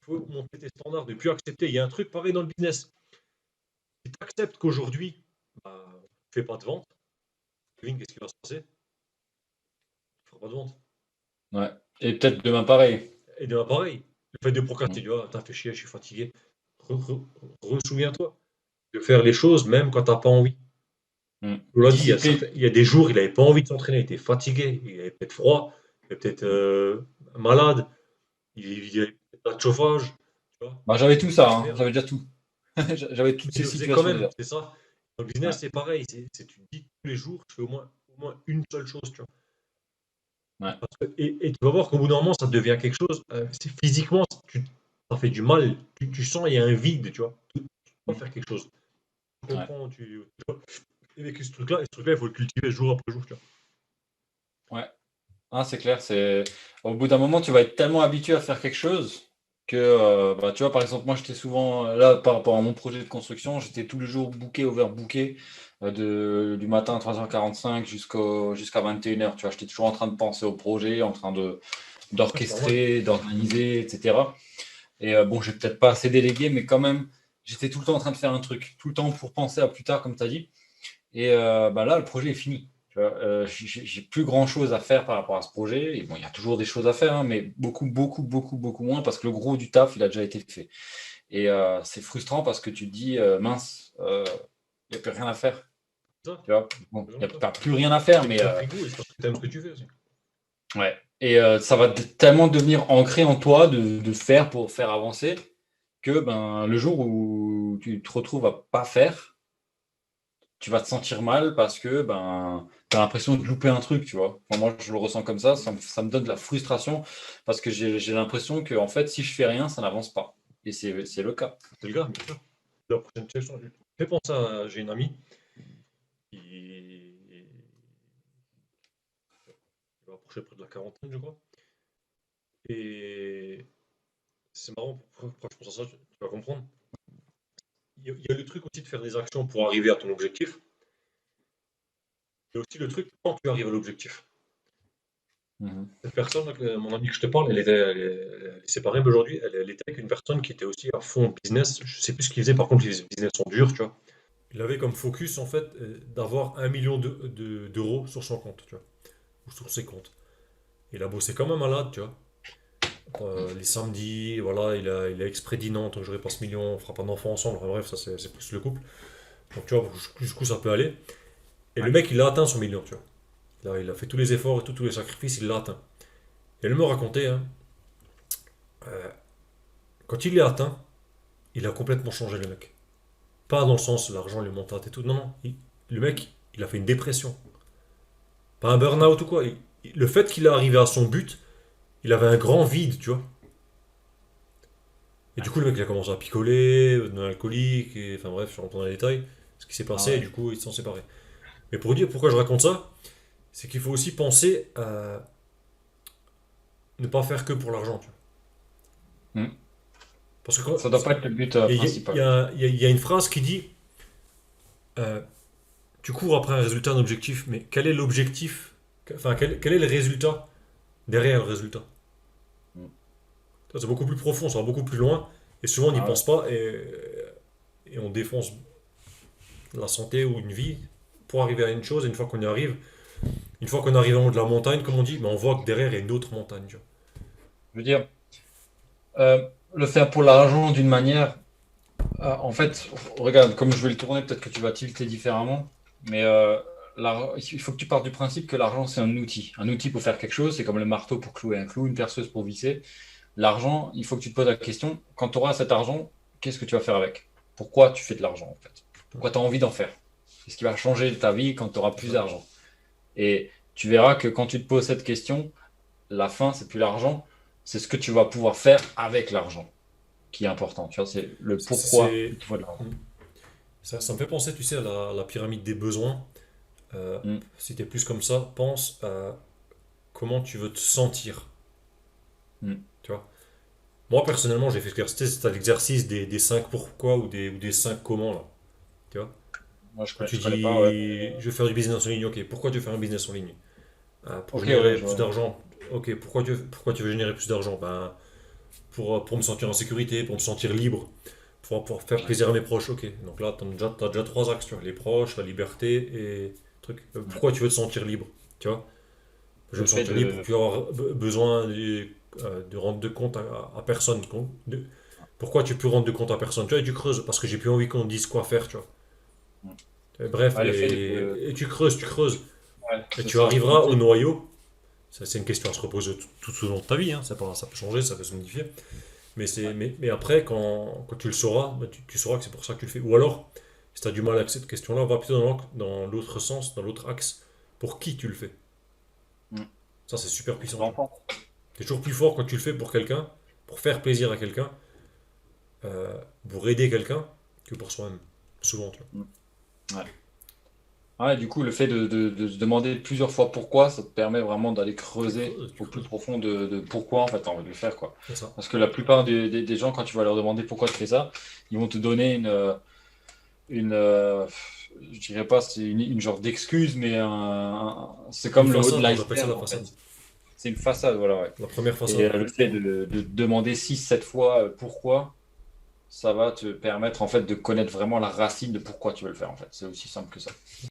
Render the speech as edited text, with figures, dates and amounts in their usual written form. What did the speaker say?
faut monter tes standards, de plus accepter. Il y a un truc pareil dans le business. Si tu acceptes qu'aujourd'hui, bah, tu fais pas de vente, Kevin, qu'est-ce qui va se passer? Tu feras pas de vente. Ouais. Et peut-être demain pareil. Et demain, pareil. Le fait de procrastiner, Mm. tu vois, t'as fait chier, je suis fatigué. Ressouviens-toi de faire les choses même quand t'as pas envie. Mm. On l'a dit, Discipline. il y a des jours, il avait pas envie de s'entraîner, il était fatigué, il avait peut-être froid, il était peut-être malade, il avait peut-être pas de chauffage, tu vois. Bah, j'avais tout ça, hein. Merde. J'avais déjà tout. J'avais toutes Mais ces il le faisait quand situations même, déjà. c'est ça. Dans le Ouais. business, c'est pareil, tu te dis tous les jours, je fais au moins une seule chose, tu vois. Ouais. Et tu vas voir qu'au bout d'un moment, ça devient quelque chose, c'est physiquement, ça fait du mal, tu sens, il y a un vide, tu vois. Tu dois Mm. faire quelque chose. Tu Ouais. comprends, tu vois. Et avec ce truc-là, il faut le cultiver jour après jour, tu vois. Ouais. Ah, c'est clair, c'est au bout d'un moment, tu vas être tellement habitué à faire quelque chose que, bah, tu vois, par exemple, moi, j'étais souvent là par rapport à mon projet de construction, j'étais tous les jours booké, overbooké, du matin à 3h45 jusqu'à 21h. Tu vois, j'étais toujours en train de penser au projet, en train de Ouais, c'est normal. d'orchestrer, d'organiser, etc. Et bon, j'ai peut-être pas assez délégué, mais quand même, j'étais tout le temps en train de faire un truc, tout le temps pour penser à plus tard, comme tu as dit. Et bah là, le projet est fini. Tu vois, j'ai plus grand-chose à faire par rapport à ce projet. Et bon, il y a toujours des choses à faire, hein, mais beaucoup, beaucoup, beaucoup, beaucoup moins parce que le gros du taf, il a déjà été fait. Et c'est frustrant parce que tu te dis, mince, il n'y a plus rien à faire. C'est ça, Tu vois, bon, c'est il n'y vraiment a ça. pas plus rien à faire, Et mais tu as pris goût, et c'est parce que tu aimes ce que tu fais aussi. ouais. Et ça va tellement devenir ancré en toi de faire pour faire avancer que ben, le jour où tu te retrouves à pas faire, tu vas te sentir mal parce que ben, tu as l'impression de louper un truc, tu vois. Enfin, moi, je le ressens comme ça me donne de la frustration parce que j'ai l'impression que en fait, si je fais rien, ça n'avance pas. Et c'est le cas. C'est le gars, bien sûr. La prochaine question, fais penser à, j'ai une amie qui va approcher près de la quarantaine, je crois. Et c'est marrant, pourquoi je pense à ça, tu vas comprendre. Il y a le truc aussi de faire des actions pour arriver à ton objectif. Il y a aussi le truc quand tu arrives à l'objectif. Mhm. Cette personne, mon ami que je te parle, elle est séparée, mais aujourd'hui, elle était avec une personne qui était aussi à fond business. Je sais plus ce qu'il faisait, par contre, les business sont durs, tu vois. Il avait comme focus, en fait, d'avoir 1 million d'euros sur son compte, tu vois, ou sur ses comptes. Il a bossé comme un malade, tu vois. Les samedis, voilà, il a exprès dit non, tant que j'aurai pas ce million, on fera pas d'enfants ensemble. Enfin, bref, ça c'est plus le couple. Donc tu vois, jusqu'où ça peut aller. Et le Ouais. mec, il a atteint son million, tu vois. Il a fait tous les efforts et tous les sacrifices, il l'a atteint. Et elle me racontait, hein, euh, quand il l'a atteint, il a complètement changé le mec. Pas dans le sens l'argent lui monte et tout. Non, non. Le mec, il a fait une dépression. Pas un burn-out ou quoi. Le fait qu'il est arrivé à son but, il avait un grand vide, tu vois. Et du coup, le mec, il a commencé à picoler, devenir alcoolique, et enfin bref, je rentre dans les détails, ce qui s'est Ah passé, et ouais. du coup, ils se sont séparés. Mais pour dire pourquoi je raconte ça, c'est qu'il faut aussi penser à ne pas faire que pour l'argent, tu vois. Mhm. Parce que Ça doit pas être le but il y principal. a- il y a- il y a une phrase qui dit euh, tu cours après un résultat, un objectif, mais quel est l'objectif? Enfin, quel est le résultat derrière le résultat? Mhm. Ça, c'est beaucoup plus profond, ça va beaucoup plus loin, et souvent on n'y Ah ouais. pense pas, et on défonce la santé ou une vie pour arriver à une chose, et une fois qu'on arrive en haut de la montagne, comme on dit, mais on voit que derrière il y a une autre montagne, tu vois. Je veux dire, le faire pour l'argent d'une manière, en fait, regarde, comme je vais le tourner, peut-être que tu vas tilter différemment, mais il faut que tu partes du principe que l'argent, c'est un outil. Un outil pour faire quelque chose, c'est comme le marteau pour clouer un clou, une perceuse pour visser. L'argent, il faut que tu te poses la question, quand tu auras cet argent, qu'est-ce que tu vas faire avec? Pourquoi tu fais de l'argent, en fait? Pourquoi tu as envie d'en faire? C'est ce qui va changer ta vie quand tu auras C'est plus ça. d'argent. Et tu verras que quand tu te poses cette question, la fin, c'est plus l'argent, c'est ce que tu vas pouvoir faire avec l'argent qui est important. Tu vois, c'est le pourquoi il C'est- te faut de l'argent. ça me fait penser, tu sais, à la pyramide des besoins. Euh, Mm. Si t'es plus comme ça, pense à comment tu veux te sentir, Mm. tu vois. Moi, personnellement, j'ai fait c'est l'exercice des 5 pourquoi ou des 5 comment, là, tu vois. Moi, Quand tu je connais pas, ouais. dis, je veux faire du business en ligne, ok, pourquoi tu veux faire un business en ligne? Pour Ok, ouais, générer je plus vois. d'argent. Ok, pourquoi tu veux générer plus d'argent? Ben, pour me sentir en sécurité, pour me sentir libre, pour faire plaisir à mes proches. Ok, donc là, t'as déjà trois axes, tu vois, les proches, la liberté et truc. Ouais. Pourquoi tu veux te sentir libre, tu vois? Je veux Le me fait sentir libre pour de. plus avoir besoin de rendre de compte à personne. Pourquoi tu peux rendre de compte à personne? Tu vois, et tu creuses, parce que j'ai plus envie qu'on dise quoi faire, tu vois. Bref, Ouais, le fait de. et tu creuses, Ouais, et c'est tu ça. arriveras au noyau. Ça, c'est une question à se reposer tout au long de ta vie, hein. Ça peut changer, ça peut se modifier. Ouais. Mais après, quand tu le sauras, bah, tu sauras que c'est pour ça que tu le fais. Ou alors, si tu as du mal avec cette question-là, on va plutôt dans l'autre sens, dans l'autre axe. Pour qui tu le fais? Mm. Ça, c'est super Pour puissant, tes tu vois. enfants. C'est toujours plus fort quand tu le fais pour quelqu'un, pour faire plaisir à quelqu'un, pour aider quelqu'un, que pour soi-même. Souvent, tu vois. Mm. Ouais. Ouais, du coup, le fait de se demander plusieurs fois pourquoi, ça te permet vraiment d'aller Tu creuser creuses, tu au plus creuses. profond de pourquoi en fait tu as envie de le faire, quoi. C'est ça. Parce que la plupart des gens, quand tu vas leur demander pourquoi tu fais ça, ils vont te donner une je dirais pas c'est une genre d'excuse, mais c'est Une comme le haut de façade, moi j'appelle ça l'iceberg la en façade. fait. C'est une façade, voilà, ouais. La première Et façade. le fait de demander 6 7 fois pourquoi, ça va te permettre en fait de connaître vraiment la racine de pourquoi tu veux le faire en fait. C'est aussi simple que ça.